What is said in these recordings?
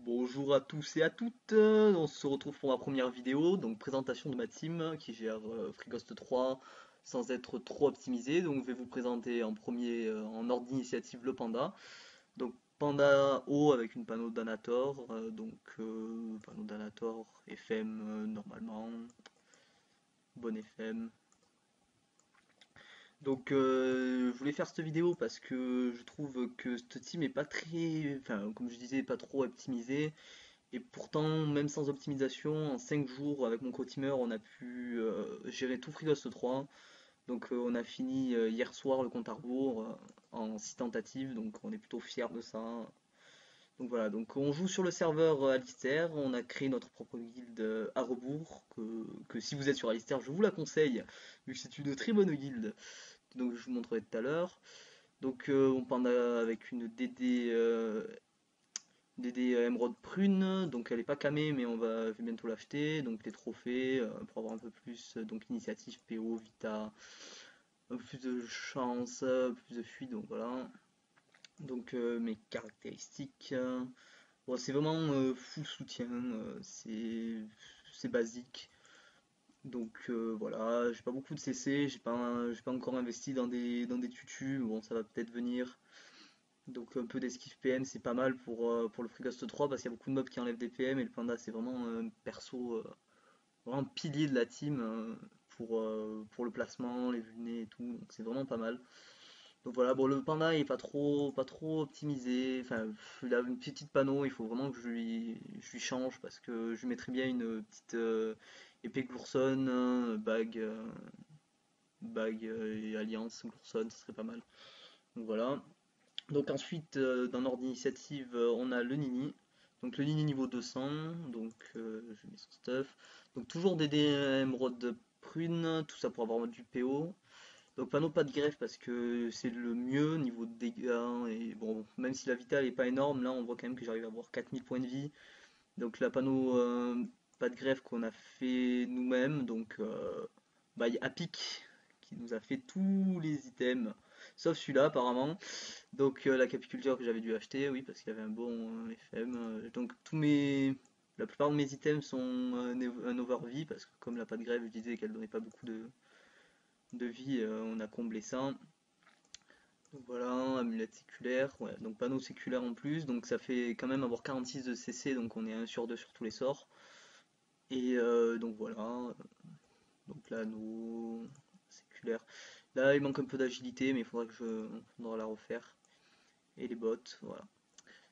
Bonjour à tous et à toutes, on se retrouve pour ma première vidéo, donc présentation de ma team qui gère Freeghost 3 sans être trop optimisé. Donc je vais vous présenter en premier en ordre d'initiative le Panda. Donc Panda haut avec une panneau d'Anator, panneau d'Anator, FM normalement, bon FM. Donc je voulais faire cette vidéo parce que je trouve que cette team est pas très, enfin comme je disais, pas trop optimisée. Et pourtant, même sans optimisation, en 5 jours avec mon co-teamer, on a pu gérer tout FreeGhost 3. Donc on a fini hier soir le compte à rebours en 6 tentatives, donc on est plutôt fiers de ça. Donc voilà, donc on joue sur le serveur Alistair, on a créé notre propre guilde à rebours, que si vous êtes sur Alistair, je vous la conseille, vu que c'est une très bonne guilde, donc je vous montrerai tout à l'heure. Donc on part avec une DD Emerald Prune, donc elle est pas camée mais je vais bientôt l'acheter, donc les trophées pour avoir un peu plus, donc initiative, PO, Vita, un peu plus de chance, plus de fuite, donc voilà. Donc mes caractéristiques, bon, c'est vraiment full soutien, c'est basique. Donc voilà, j'ai pas beaucoup de CC, j'ai pas encore investi dans des tutus, bon ça va peut-être venir. Donc un peu d'esquive PM c'est pas mal pour le FreeGhost 3 parce qu'il y a beaucoup de mobs qui enlèvent des PM et le panda c'est vraiment un perso, vraiment un pilier de la team pour le placement, les vulnés et tout, donc c'est vraiment pas mal. Donc voilà, bon le panda il est pas trop optimisé, enfin il a une petite panneau, il faut vraiment que je lui change parce que je lui mettrais bien une petite épée Glourson, bague et alliance Glourson, ce serait pas mal. Donc voilà. Donc ensuite, dans l'ordre d'initiative, on a le Nini. Donc le Nini niveau 200, donc je mets son stuff. Donc toujours des dés émeraude prune, tout ça pour avoir du PO. Donc panneau pas de greffe parce que c'est le mieux niveau de dégâts. Et bon, même si la vitale est pas énorme, là on voit quand même que j'arrive à avoir 4000 points de vie. Donc la panneau pas de greffe qu'on a fait nous-mêmes. Donc il y a Apic qui nous a fait tous les items. Sauf celui-là apparemment. Donc la capiculture que j'avais dû acheter, oui, parce qu'il y avait un bon FM. Donc la plupart de mes items sont un overvie, parce que comme la pas de grève, je disais qu'elle donnait pas beaucoup de vie, on a comblé ça. Donc voilà, amulette séculaire, ouais, donc panneau séculaire en plus, donc ça fait quand même avoir 46 de CC, donc on est 1 sur 2 sur tous les sorts. Et donc voilà, donc l'anneau séculaire. Là il manque un peu d'agilité, mais il faudra la refaire. Et les bottes, voilà.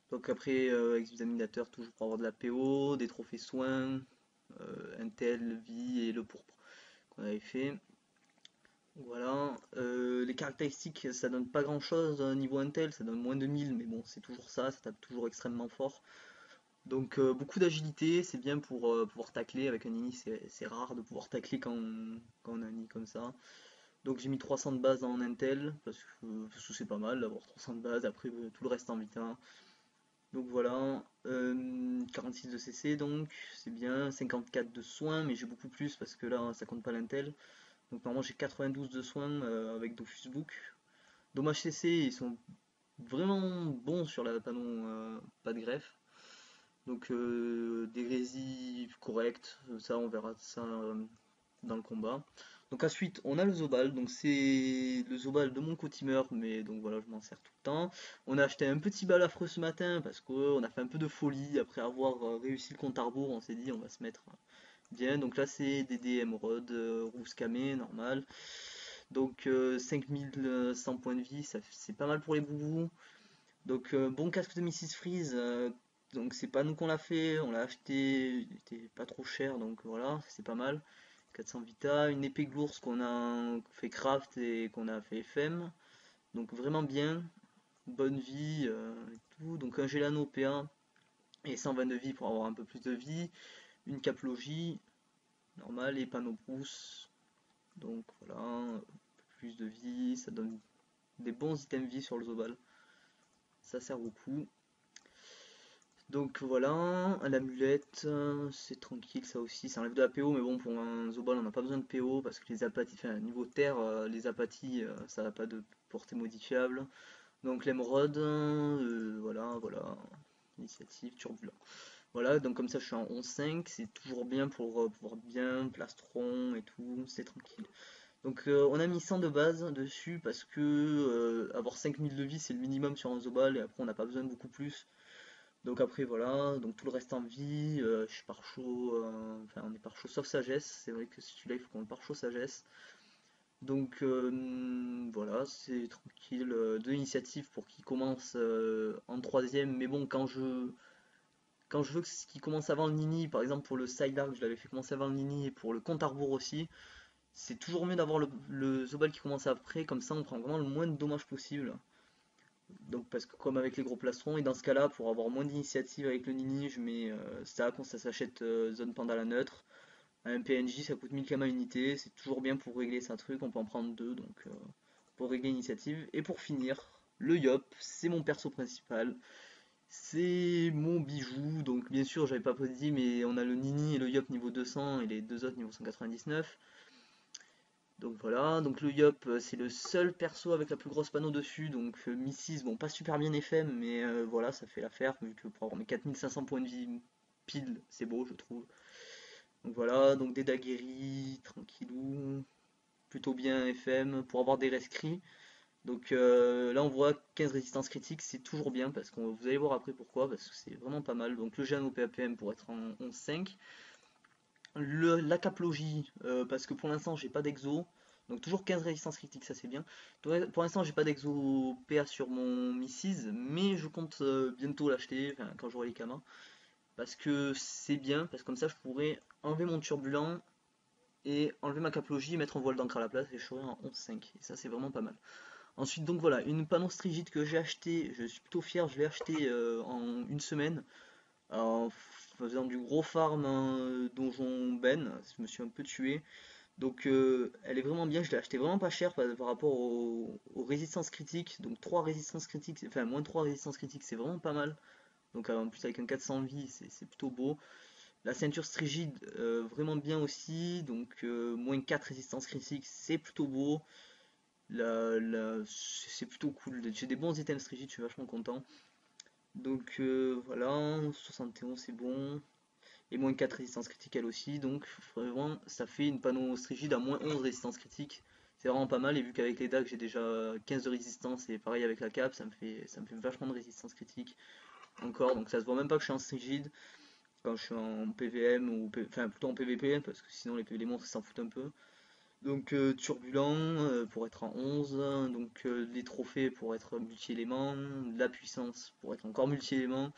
Donc après, examinateur toujours pour avoir de la PO, des trophées soins, Intel, vie et le pourpre qu'on avait fait. Voilà. Les caractéristiques, ça donne pas grand chose niveau Intel, ça donne moins de 1000, mais bon, c'est toujours ça tape toujours extrêmement fort. Donc beaucoup d'agilité, c'est bien pour pouvoir tacler. Avec un ini, c'est rare de pouvoir tacler quand on a un ini comme ça. Donc j'ai mis 300 de base en Intel, parce que c'est pas mal d'avoir 300 de base, après tout le reste en Vita. Donc voilà, 46 de CC donc, c'est bien, 54 de soins, mais j'ai beaucoup plus parce que là ça compte pas l'intel. Donc normalement j'ai 92 de soins avec Dofus Book. Dommage CC, ils sont vraiment bons sur la panneau pas de greffe. Donc des résifs corrects, ça on verra ça dans le combat. Donc ensuite on a le Zobal, donc c'est le Zobal de mon co-teamer, mais donc voilà je m'en sers tout le temps. On a acheté un petit bal affreux ce matin parce qu'on a fait un peu de folie après avoir réussi le compte à rebours, on s'est dit on va se mettre bien. Donc là c'est DD Emerald, rousse camé, normal. Donc 5100 points de vie, c'est pas mal pour les boubous. Donc bon casque de Mrs Freeze, donc c'est pas nous qu'on l'a fait, on l'a acheté, il était pas trop cher donc voilà, c'est pas mal. 400 Vita, une épée Glours qu'on a fait craft et qu'on a fait FM, donc vraiment bien, bonne vie et tout. Donc un Gelano PA et 120 de vie pour avoir un peu plus de vie, une caplogie, normal, et panneau brousse, donc voilà, un peu plus de vie, ça donne des bons items vie sur le Zobal, ça sert beaucoup. Donc voilà, l'amulette, c'est tranquille ça aussi, ça enlève de la PO, mais bon pour un Zobal on n'a pas besoin de PO parce que les apathies, enfin niveau terre, les apathies ça n'a pas de portée modifiable. Donc l'émeraude, voilà, voilà. initiative, turbulent. Voilà, donc comme ça je suis en 11-5, c'est toujours bien pour pouvoir bien plastron et tout, c'est tranquille. Donc on a mis 100 de base dessus parce que avoir 5000 de vie c'est le minimum sur un Zobal et après on n'a pas besoin de beaucoup plus. Donc après voilà, donc tout le reste en vie, je suis par chaud, enfin on est par chaud sauf sagesse, c'est vrai que celui-là il faut qu'on le par chaud sagesse. Donc voilà, c'est tranquille, deux initiatives pour qu'il commence en troisième, mais bon quand je veux qu'il commence avant le Nini, par exemple pour le Sideark, je l'avais fait commencer avant le Nini et pour le compte à rebours aussi, c'est toujours mieux d'avoir le Zobal qui commence après, comme ça on prend vraiment le moins de dommages possible. Donc parce que comme avec les gros plastrons, et dans ce cas-là, pour avoir moins d'initiative avec le Nini, je mets ça quand ça s'achète zone Pandala neutre. Un PNJ ça coûte 1000 km unité, c'est toujours bien pour régler ça truc, on peut en prendre deux donc pour régler l'initiative. Et pour finir, le Yop, c'est mon perso principal. C'est mon bijou, donc bien sûr j'avais pas dit mais on a le Nini et le Yop niveau 200 et les deux autres niveau 199. Donc voilà, donc le Yop c'est le seul perso avec la plus grosse panneau dessus, donc Mi-6, bon pas super bien FM mais voilà ça fait l'affaire vu que pour avoir mes 4500 points de vie pile c'est beau je trouve. Donc voilà, donc des daguerris, tranquillou, plutôt bien FM pour avoir des rescrits. Donc là on voit 15 résistances critiques, c'est toujours bien parce que vous allez voir après pourquoi, parce que c'est vraiment pas mal. Donc le gène au PAPM pour être en 11-5. La caplogie, parce que pour l'instant j'ai pas d'exo. Donc toujours 15 résistances critiques, ça c'est bien. Pour l'instant j'ai pas d'exo PA sur mon Missis, mais je compte bientôt l'acheter, enfin, quand j'aurai les kamas. Parce que c'est bien, parce que comme ça je pourrais enlever mon turbulent et enlever ma caplogie et mettre un voile d'encre à la place et je serai en 11-5. Et ça c'est vraiment pas mal. Ensuite donc voilà, une panneau strigide que j'ai acheté, je suis plutôt fier, je l'ai acheté en une semaine en faisant du gros farm donjon ben, je me suis un peu tué. Donc elle est vraiment bien, je l'ai acheté vraiment pas cher par rapport aux résistances critiques. Donc 3 résistances critiques, enfin moins 3 résistances critiques, c'est vraiment pas mal. Donc en plus avec un 400 vie, c'est plutôt beau. La ceinture strigide, vraiment bien aussi. Donc moins 4 résistances critiques, c'est plutôt beau. C'est plutôt cool. J'ai des bons items strigide, je suis vachement content. Donc voilà, 71 c'est bon. Et moins 4 résistances critiques elle aussi. Donc vraiment ça fait une panneau strigide à moins 11 résistances critiques. C'est vraiment pas mal. Et vu qu'avec les dagues j'ai déjà 15 de résistance et pareil avec la cape, ça me fait vachement de résistance critique encore. Donc ça se voit même pas que je suis en strigide quand je suis en PVM enfin plutôt en PVP parce que sinon les monstres s'en foutent un peu. Donc turbulent pour être en 11, donc les trophées pour être multi-éléments, la puissance pour être encore multi-éléments,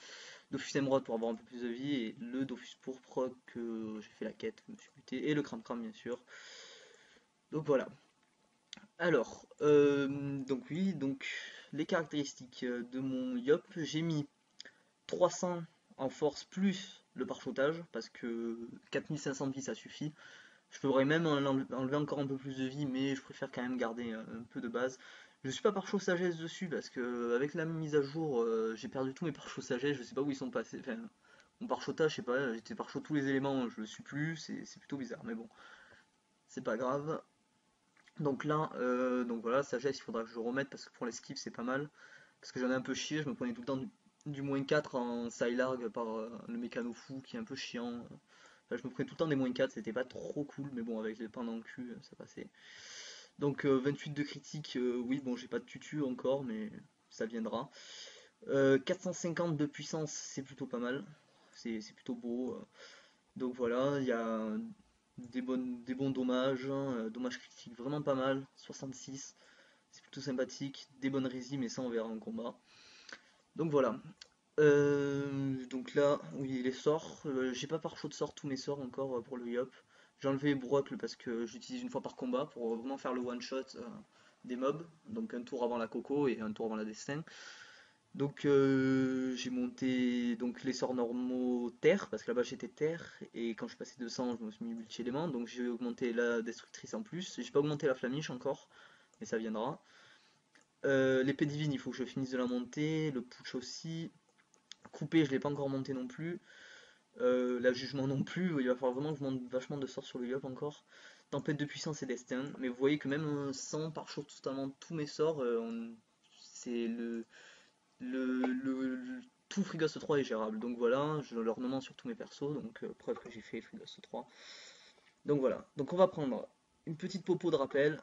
Dofus Émeraude pour avoir un peu plus de vie, et le Dofus Pourpre que j'ai fait la quête, je me suis buté, et le Cram Cram bien sûr. Donc voilà. Alors, donc oui, donc les caractéristiques de mon Yop, j'ai mis 300 en force plus le parchautage, parce que 4500 de vie ça suffit. Je pourrais même enlever encore un peu plus de vie, mais je préfère quand même garder un peu de base. Je suis pas par chaud sagesse dessus parce que avec la mise à jour, j'ai perdu tous mes pare sagesse, je sais pas où ils sont passés. Enfin, mon pare-chotage, je sais pas, j'étais par tous les éléments, je le suis plus, c'est plutôt bizarre, mais bon, c'est pas grave. Donc là, donc voilà, sagesse, il faudra que je remette parce que pour l'esquive, c'est pas mal. Parce que j'en ai un peu chié, je me prenais tout le temps du moins 4 en Psylarg par le mécano fou qui est un peu chiant. Enfin, je me prenais tout le temps des moins 4, c'était pas trop cool, mais bon, avec les pains dans le cul, ça passait. Donc 28 de critique, oui, bon, j'ai pas de tutu encore, mais ça viendra. 450 de puissance, c'est plutôt pas mal, c'est plutôt beau. Donc voilà, il y a des bons dommages, hein, dommages critiques vraiment pas mal, 66, c'est plutôt sympathique, des bonnes résis, mais ça on verra en combat. Donc voilà. Donc là, oui, les sorts. J'ai pas par chaud de sort tous mes sorts encore pour le Yop. J'ai enlevé Brocle parce que j'utilise une fois par combat pour vraiment faire le one shot des mobs. Donc un tour avant la Coco et un tour avant la Destin. Donc j'ai monté donc les sorts normaux terre parce que là-bas j'étais terre et quand je suis passé 200 je me suis mis multi-éléments donc j'ai augmenté la destructrice en plus. J'ai pas augmenté la flamiche encore mais ça viendra. L'épée divine il faut que je finisse de la monter, le putsch aussi. Coupé, je l'ai pas encore monté non plus. La jugement non plus. Il va falloir vraiment que je monte vachement de sorts sur le Yop encore. Tempête de puissance et destin. Mais vous voyez que même sans par totalement tous mes sorts, c'est le, tout Frigos 3 est gérable. Donc voilà, je leur demande sur tous mes persos, donc preuve que j'ai fait Frigos 3. Donc voilà, donc on va prendre une petite popo de rappel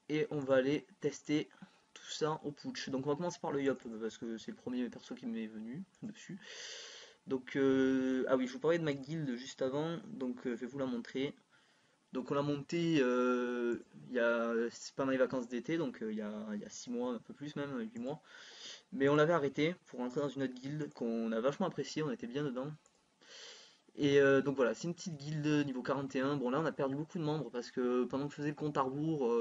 et on va aller tester tout ça au putsch. Donc on va commencer par le Yop parce que c'est le premier perso qui m'est venu dessus. Donc ah oui, je vous parlais de ma guilde juste avant, donc je vais vous la montrer. Donc on l'a monté c'est pendant les vacances d'été, donc il y a 6 mois, un peu plus même, 8 mois. Mais on l'avait arrêté pour rentrer dans une autre guilde qu'on a vachement apprécié, on était bien dedans. Et donc voilà, c'est une petite guilde niveau 41. Bon là on a perdu beaucoup de membres parce que pendant que je faisais le compte à rebours,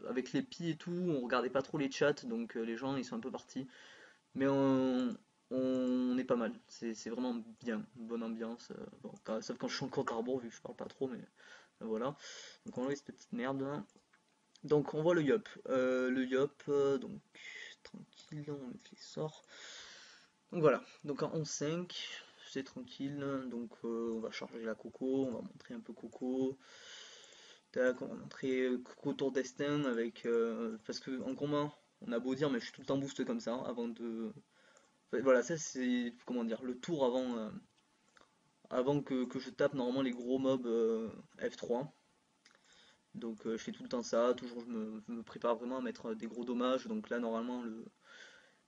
avec les pis et tout, on regardait pas trop les chats, donc les gens ils sont un peu partis. Mais on est pas mal, c'est vraiment bien, une bonne ambiance. Bon, sauf quand je suis en compte à rebours vu que je parle pas trop, mais voilà. Donc on voit cette petite merde là. Donc on voit le Yop. Le Yop, donc tranquille, on va mettre les sorts. Donc voilà, donc en 11-5, c'est tranquille. Donc on va charger la Coco, on va montrer un peu Coco. Tac, on va montrer Coco Tour Destin avec. Parce que en commun, on a beau dire, mais je suis tout le temps boost comme ça avant de. Enfin, voilà, ça c'est. Comment dire, le tour avant que je tape normalement les gros mobs F3. Donc je fais tout le temps ça, toujours je me prépare vraiment à mettre des gros dommages. Donc là normalement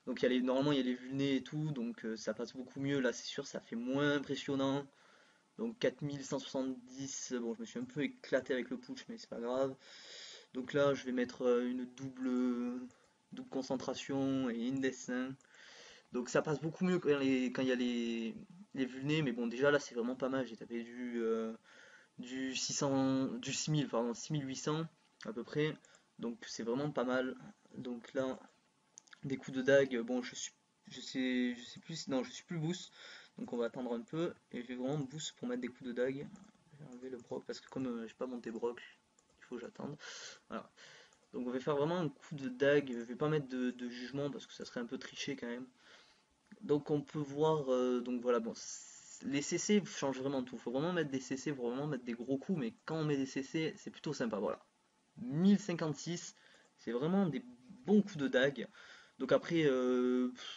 donc normalement il y a les vulnés et tout, donc ça passe beaucoup mieux. Là c'est sûr ça fait moins impressionnant. Donc 4170, bon je me suis un peu éclaté avec le push mais c'est pas grave. Donc là je vais mettre une double concentration et indessin. Donc ça passe beaucoup mieux quand il y a les vulnés, mais bon déjà là c'est vraiment pas mal. J'ai tapé du 600, du 6000, pardon, 6800 à peu près. Donc c'est vraiment pas mal. Donc là, des coups de dague, bon je sais plus, non je suis plus boost. Donc on va attendre un peu et je vais vraiment boost pour mettre des coups de dague. Je vais enlever le broc parce que comme j'ai pas monté broc, il faut que j'attende. Voilà. Donc on va faire vraiment un coup de dague. Je vais pas mettre de jugement parce que ça serait un peu triché quand même. Donc on peut voir, donc voilà, bon, les CC changent vraiment tout. Faut vraiment mettre des CC, faut vraiment mettre des gros coups, mais quand on met des CC, c'est plutôt sympa. Voilà, 1056, c'est vraiment des bons coups de dague. Donc après,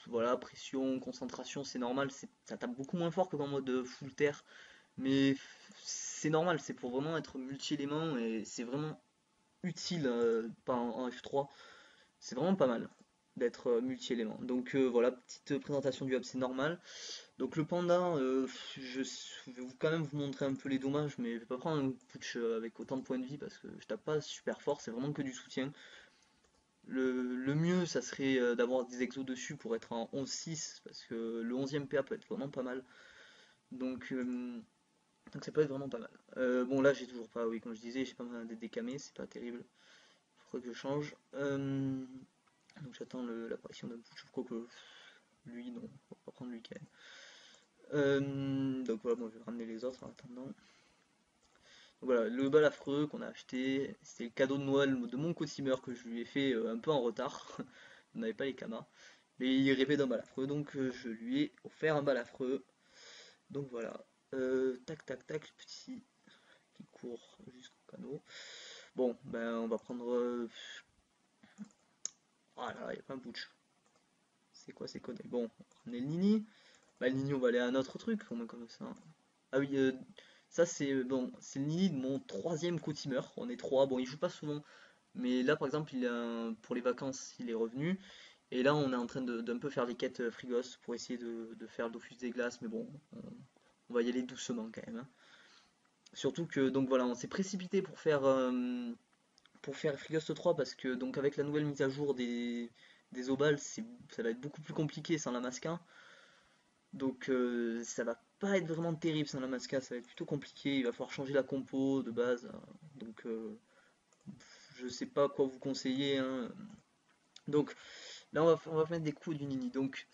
voilà, pression, concentration, c'est normal, ça tape beaucoup moins fort que dans le mode full terre, mais c'est normal, c'est pour vraiment être multi-éléments et c'est vraiment utile pas en F3. C'est vraiment pas mal d'être multi-éléments. Donc voilà, petite présentation du hub, c'est normal. Donc le panda, je vais quand même vous montrer un peu les dommages, mais je vais pas prendre un putsch avec autant de points de vie parce que je tape pas super fort, c'est vraiment que du soutien. Le mieux, ça serait d'avoir des exos dessus pour être en 11-6, parce que le 11e PA peut être vraiment pas mal. Donc, ça peut être vraiment pas mal. Bon là j'ai toujours pas, oui comme je disais, j'ai pas mal des décamés, c'est pas terrible. Faudrait que je change. Donc j'attends l'apparition d'un putsch, je crois que lui, non, on va pas prendre lui quand même. Donc voilà, bon, je vais ramener les autres en attendant. Donc voilà, le balafreux qu'on a acheté, c'était le cadeau de Noël de mon co-teamer que je lui ai fait un peu en retard. On n'avait pas les camas. Mais il rêvait d'un balafreux, donc je lui ai offert un balafreux. Donc voilà. Tac tac tac, le petit qui court jusqu'au canot. Bon, ben on va prendre. Ah là, il n'y a pas un putsch. C'est quoi ces conneries? Bon, on va ramener le Nini. Bah, le Nini, on va aller à un autre truc, au moins comme ça. Ah oui, ça c'est bon, c'est le Nini de mon troisième co-teamer. On est trois. Bon, il joue pas souvent, mais là par exemple, pour les vacances, il est revenu. Et là, on est en train d'un peu faire les quêtes Frigos pour essayer de faire le Dofus des glaces, mais bon, on va y aller doucement quand même, hein. Surtout que donc voilà, on s'est précipité pour faire Frigos 3 parce que donc avec la nouvelle mise à jour des obals, ça va être beaucoup plus compliqué sans la masca. Donc ça va pas être vraiment terrible sans la masca, ça va être plutôt compliqué, il va falloir changer la compo de base. Donc je sais pas quoi vous conseiller, hein. Donc là on va mettre des coups du Nini. Donc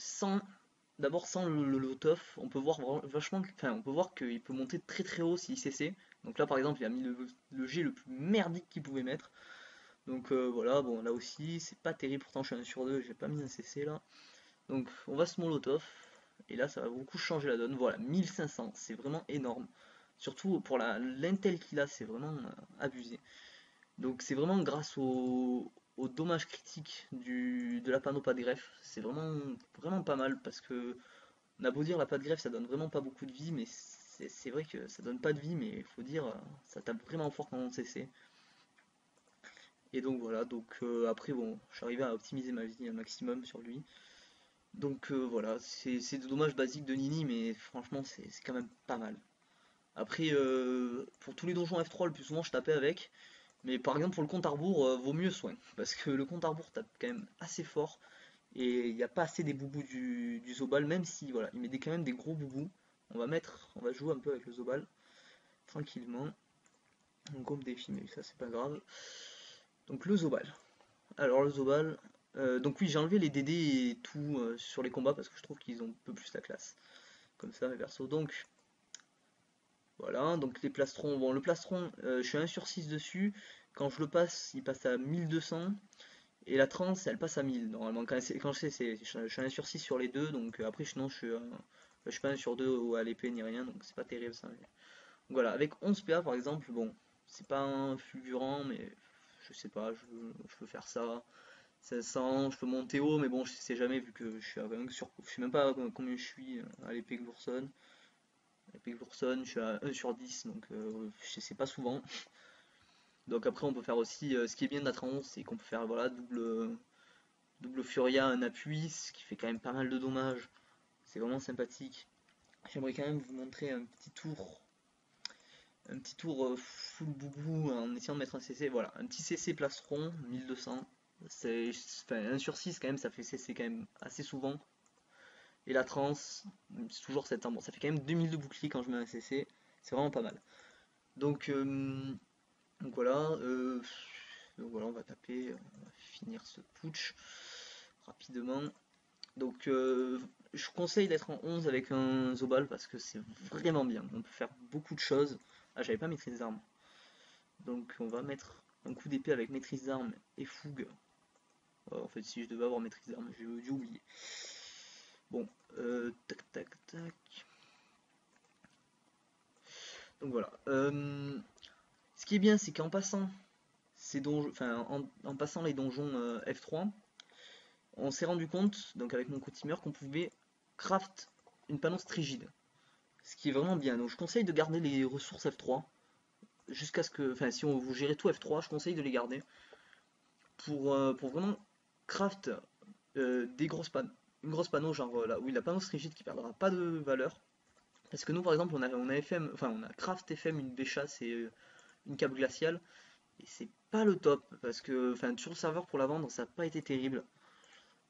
d'abord sans le Lotoff, on peut voir vachement, enfin on peut voir qu'il peut monter très très haut s'il CC. Donc là par exemple il a mis le G le plus merdique qu'il pouvait mettre. Donc voilà, bon là aussi c'est pas terrible, pourtant je suis 1 sur 2, j'ai pas mis un CC là. Donc on va se molotov, et là ça va beaucoup changer la donne. Voilà, 1500, c'est vraiment énorme. Surtout pour l'intel qu'il a, c'est vraiment abusé. Donc c'est vraiment grâce au dommage critique de la panoplie de greffe, c'est vraiment, vraiment pas mal parce que On a beau dire la pas de greffe ça donne vraiment pas beaucoup de vie, mais c'est vrai que ça donne pas de vie, mais il faut dire ça tape vraiment fort quand on CC. Et donc voilà, donc après bon, je suis arrivé à optimiser ma vie un maximum sur lui. Donc voilà, c'est des dommages basiques de Nini, mais franchement c'est quand même pas mal. Après, pour tous les donjons F3, le plus souvent je tapais avec, mais par exemple pour le compte à rebours, vaut mieux soin, parce que le compte à rebours tape quand même assez fort, et il n'y a pas assez des boubous du Zobal, même si voilà, il met quand même des gros boubous. On va jouer un peu avec le Zobal, tranquillement. Donc on me défie, mais ça c'est pas grave. Donc le Zobal. Alors le Zobal, donc oui j'ai enlevé les DD et tout sur les combats parce que je trouve qu'ils ont un peu plus la classe. Comme ça mes persos. Donc voilà, donc les plastrons, bon le plastron je suis à 1 sur 6 dessus, quand je le passe il passe à 1200 et la transe elle passe à 1000 normalement quand je sais je suis à 1 sur 6 sur les deux donc après sinon je suis pas 1 sur 2 ou à l'épée ni rien donc c'est pas terrible ça. Donc, voilà, avec 11 PA par exemple, bon c'est pas un fulgurant mais je sais pas, je peux faire ça. 500, je peux monter haut, mais bon, je sais jamais vu que je suis à 20 sur. Je sais même pas combien je suis à l'épée Glourson. L'épée Glourson, je suis à 1 sur 10, donc je sais pas souvent. Donc après, on peut faire aussi. Ce qui est bien de la trance, c'est qu'on peut faire voilà, double Furia, un appui, ce qui fait quand même pas mal de dommages. C'est vraiment sympathique. J'aimerais quand même vous montrer un petit tour full boubou en essayant de mettre un CC. Voilà, un petit CC plastron, 1200. C'est, enfin, 1 sur 6 quand même, ça fait CC quand même assez souvent. Et la trance, c'est toujours 7 ans. Bon, ça fait quand même 2000 de bouclier quand je mets un CC. C'est vraiment pas mal. Donc, voilà. Donc voilà, on va taper. On va finir ce putsch rapidement. Donc je conseille d'être en 11 avec un Zobal parce que c'est vraiment bien. On peut faire beaucoup de choses. Ah, j'avais pas maîtrise d'armes. Donc on va mettre un coup d'épée avec maîtrise d'armes et fougue. En fait, si je devais avoir maîtrise d'armes, j'ai dû oublier. Bon, tac tac tac. Donc voilà. Ce qui est bien, c'est qu'en passant ces donjons, enfin en passant les donjons F3, on s'est rendu compte, donc avec mon co-teamer, qu'on pouvait craft une panonce rigide. Ce qui est vraiment bien. Donc je conseille de garder les ressources F3 jusqu'à ce que, enfin si on vous gérez tout F3, je conseille de les garder pour vraiment craft des grosses panneaux, une grosse panneau genre là, oui la panonce rigide qui perdra pas de valeur. Parce que nous par exemple on a FM, enfin on a craft FM une Bécha, c'est une cape glaciale. Et c'est pas le top, parce que enfin, sur le serveur pour la vendre, ça n'a pas été terrible.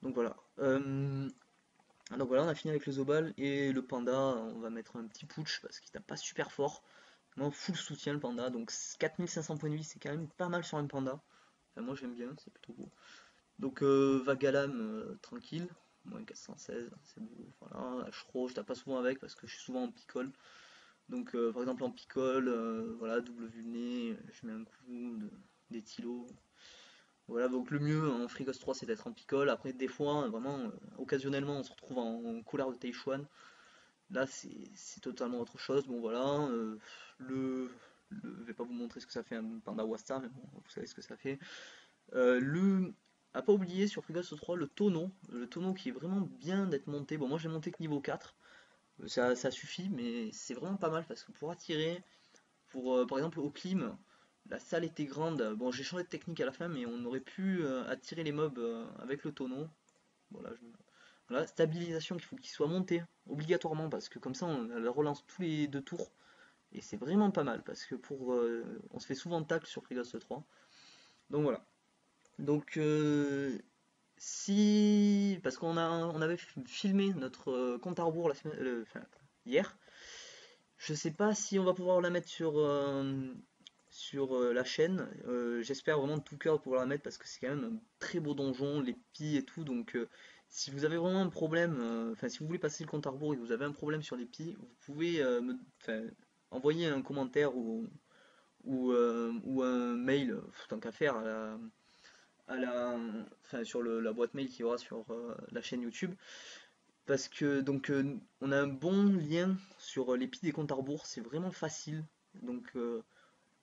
Donc voilà. Donc voilà, on a fini avec le Zobal et le Panda, on va mettre un petit putsch parce qu'il tape pas super fort. Moi, full soutien le Panda, donc 4500 points de vie, c'est quand même pas mal sur un Panda. Enfin, moi j'aime bien, c'est plutôt beau. Donc Vagalam, tranquille, moins 416, c'est beau. Voilà, Ashro, je tape pas souvent avec parce que je suis souvent en picole. Donc par exemple en picole, voilà, double vulné, je mets un coup des tilos. Voilà, donc le mieux en Free Ghost 3 c'est d'être en picole. Après, des fois, vraiment, occasionnellement, on se retrouve en couleur de Taichuan. Là, c'est totalement autre chose. Bon, voilà. Je vais pas vous montrer ce que ça fait un panda Wasta, mais bon, vous savez ce que ça fait. À pas oublier sur Free Ghost 3, le tonneau. Le tonneau qui est vraiment bien d'être monté. Bon, moi j'ai monté que niveau 4. Ça suffit, mais c'est vraiment pas mal parce que pour attirer, par exemple au clim, la salle était grande. Bon, j'ai changé de technique à la fin, mais on aurait pu attirer les mobs avec le tonneau. Voilà, voilà, stabilisation qu'il faut qu'il soit monté obligatoirement parce que comme ça on le relance tous les 2 tours et c'est vraiment pas mal parce que on se fait souvent tacle sur Frigos 3. Donc voilà. Donc si parce on avait filmé notre compte à rebours la semaine, enfin, hier. Je sais pas si on va pouvoir la mettre sur la chaîne. J'espère vraiment de tout cœur pouvoir la mettre parce que c'est quand même un très beau donjon, les pies et tout. Donc si vous avez vraiment un problème, enfin si vous voulez passer le compte à rebours et que vous avez un problème sur les pies, vous pouvez enfin, envoyer un commentaire ou un mail, tant qu'à faire, enfin, sur la boîte mail qu'il y aura sur la chaîne YouTube. Parce que donc on a un bon lien sur les pies des comptes à rebours, c'est vraiment facile. Donc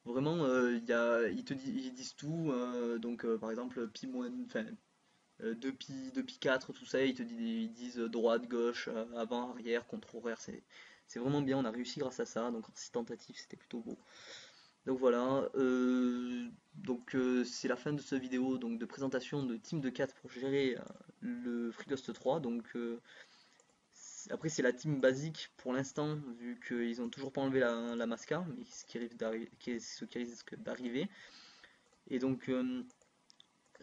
vraiment ils disent tout. Donc par exemple pi moins, enfin 2 pi 4, tout ça, ils disent droite, gauche, avant, arrière, contre horaire, c'est vraiment bien, on a réussi grâce à ça, donc en 6 tentatives c'était plutôt beau. Donc voilà, c'est la fin de cette vidéo donc de présentation de Team de 4 pour gérer le FreeGhost 3. Après c'est la team basique pour l'instant vu qu'ils ont toujours pas enlevé la mascar, mais ce qui risque d'arriver. Et nous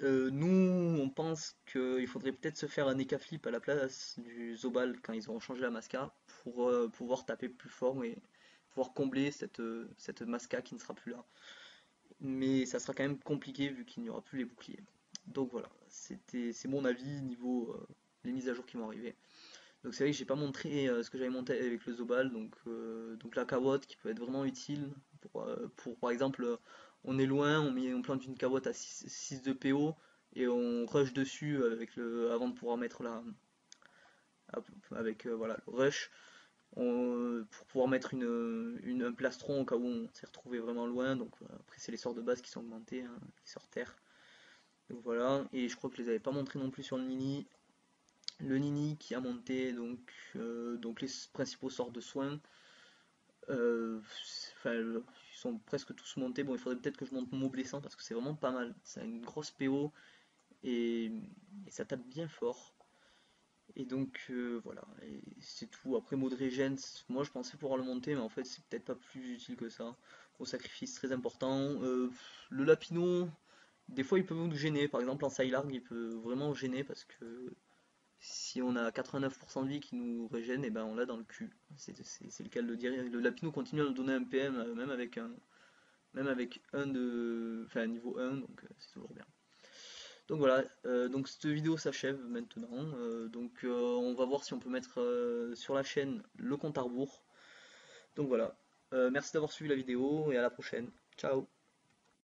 on pense qu'il faudrait peut-être se faire un Eka Flip à la place du Zobal quand ils auront changé la mascar pour pouvoir taper plus fort et pouvoir combler cette masca qui ne sera plus là, mais ça sera quand même compliqué vu qu'il n'y aura plus les boucliers. Donc voilà, c'est mon avis niveau les mises à jour qui vont arriver. Donc c'est vrai que j'ai pas montré ce que j'avais monté avec le Zobal, donc la carotte qui peut être vraiment utile pour par exemple on est loin, on plante une carotte à 6 de PO et on rush dessus avant de pouvoir mettre avec voilà, le rush pour pouvoir mettre un plastron au cas où on s'est retrouvé vraiment loin. Donc après c'est les sorts de base qui sont augmentés, hein, les sorts terre. Donc voilà, et je crois que je les avais pas montrés non plus sur le Nini. Le Nini qui a monté donc les principaux sorts de soins. Enfin, ils sont presque tous montés. Bon, il faudrait peut-être que je monte mon mot blessant parce que c'est vraiment pas mal. Ça a une grosse PO et ça tape bien fort. Et voilà, et c'est tout. Après mode régène, moi je pensais pouvoir le monter, mais en fait c'est peut-être pas plus utile que ça. Au sacrifice très important. Le Lapino, des fois il peut nous gêner. Par exemple en Psylarg, il peut vraiment gêner parce que si on a 89% de vie qui nous régène, et ben on l'a dans le cul. C'est le cas de le dire. Le Lapino continue à nous donner un PM même avec enfin niveau 1, donc c'est toujours bien. Donc voilà, donc cette vidéo s'achève maintenant. On va voir si on peut mettre sur la chaîne le compte à rebours. Donc voilà, merci d'avoir suivi la vidéo et à la prochaine. Ciao!